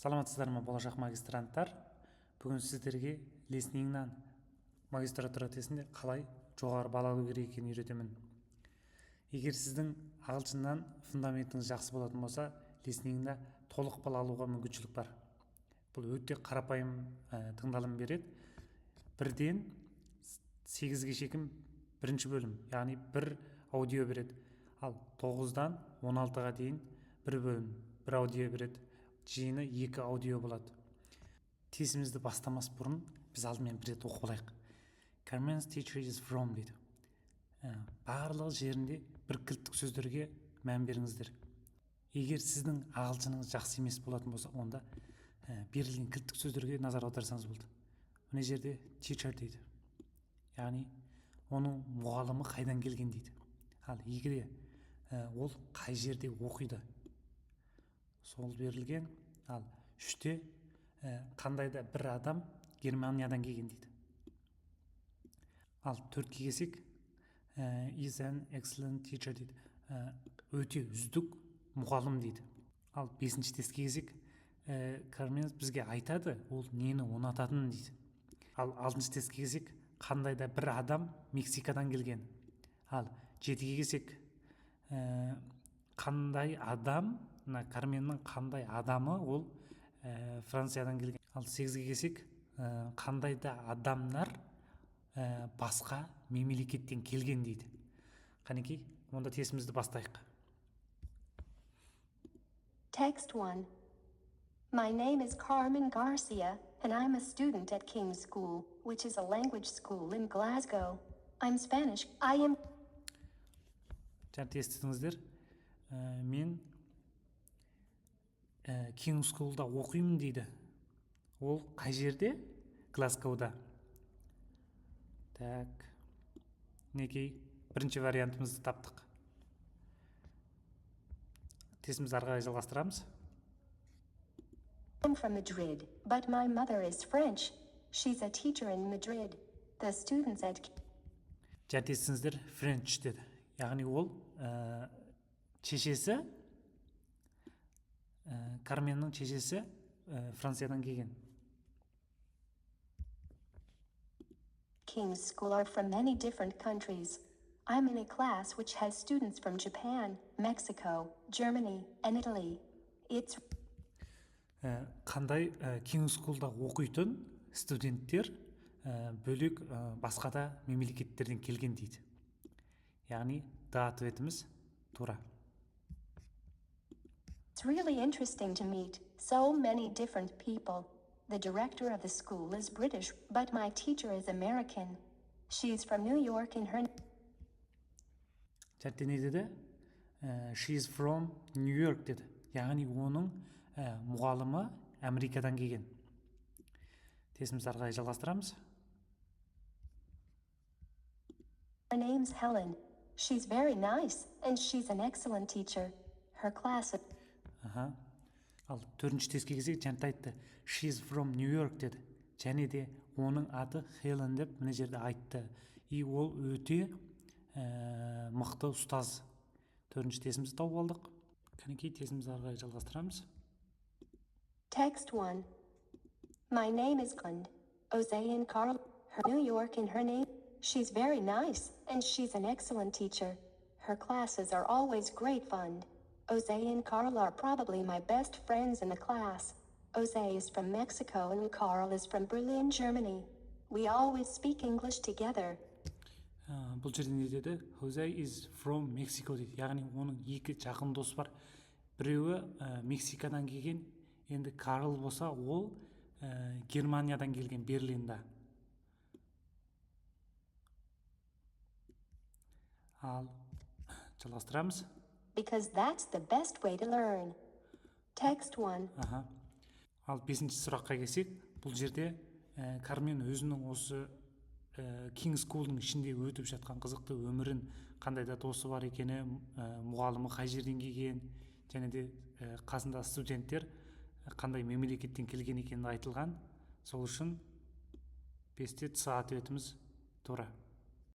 Саламатсыздар ма, болашақ магистранттар? Бүгін сіздерге леснингнан магистратура тестінде қалай жоғары бал алу керек екенін үйретемін. Егер сіздің ағылшыннан фундаментіңіз жақсы болатын болса, леснингда толық бал алуға мүмкіншілік бар. Бұл өте қарапайым тыңдалым береді. 1-ден 8-ге шейін бірінші бөлім, яғни бір аудио береді. Ал 9-дан 16-ға дейін бір бөлім, бір аудио береді. Жиыны 2 аудио болады. Тестімізді бастамас бұрын біз алдымен бір рет оқып алайық. Carmen's teacher is from дейді. Барлық жерінде бір кілттік сөздерге мән беріңіздер. Егер сіздің ағылшыныңыз жақсы емес болатын болса, онда берілген кілттік сөздерге назар аударсаңыз болды. Мына жерде teacher дейді. Яғни оның мұғалімі қайдан келген дейді. Ал егер ол қай жерде оқиды, сол берілген. Ал 3-те қандайда бір адам Германиядан келген дейді. Ал 4-ке келсек, is an excellent teacher дейді. Өте үздік мұғалім дейді. Ал 5-ші тестке келсек, Кармен бізге айтады, ол нені ұнататынын дейді. Ал 6-ші тестке келсек, қандайда бір адам Мексикадан келген. Ал 7-ге келсек, қандай адам, Карменнің қандай адамы ол Франциядан келген. Ал 8-ге келсек, қандай да адамдар басқа мемлекеттен келген дейді. Қанекей, онда тестімізді бастайық. Text 1. My name is Carmen Garcia, and I'm a student at King's School, which is a language school in Glasgow. I'm Spanish. I am... Жаңа естідіңіздер. Мен King's School'да оқимын дейді. Ол қай жерде? Глазгоуда. Так. Некей бірінші вариантымызды таптық. Тестімізді ары қарай жалғастырамыз. I'm from Madrid, but my mother is French. She's a teacher in Madrid. The students at... Жаңа тестіңіздер French деді. Яғни ол шешесі, Карменнің шешесі Франциядан келген. King's School are from many different countries. I'm in a class which has students from Japan, Mexico, Germany, and Italy. It's... Қандай King's School'да оқитын студенттер бөлек басқа да мемлекеттерден келген дейді. Яғни да ответіміз тура. It's really interesting to meet so many different people. The director of the school is British, but my teacher is American. She's from New York in her... Жәтте не деді? She's from New York деді. Яғни оның мұғалімі Америкадан келген. Тестімізді ары қарай жалғастырамыз. Her name's Helen. She's very nice, and she's an excellent teacher. Her class... Ал 4-ші тестке келсек, жаңа айтты. She's from New York деді. Және де оның аты Helen деп мына жерде айтты. И ол өте мықты ұстаз. 4-ші тестімізді тауып алдық. Қанекей, тестімізді ары қарай жалғастырамыз. Text 1. My name is Gund. Jose and Carl. Her New York in her name. She's very nice, and she's an excellent teacher. Her classes are always great fun. Jose and Carl are probably my best friends in the class. Jose is from Mexico and Carl is from Berlin, Germany. We always speak English together. Бұл жерде не деді? Jose is from Mexico дейді. Яғни оның 2 жақын досы бар. Біреуі Мексикадан келген, енді Карл болса, ол Германиядан келген, Берлинда. Ал жалғастырамыз. Because that's the best way to learn. Text 1. Ал 5-ші сұраққа келсек, бұл жерде Кармен өзінің осы King's School'ның ішінде өтіп жатқан қызықты өмірін, қандай да досы бар екені, мұғалімі қай жерден келген, және де қасында студенттер қандай мемлекеттен келген екені айтылған. Сол үшін 5-те ответіміз тура.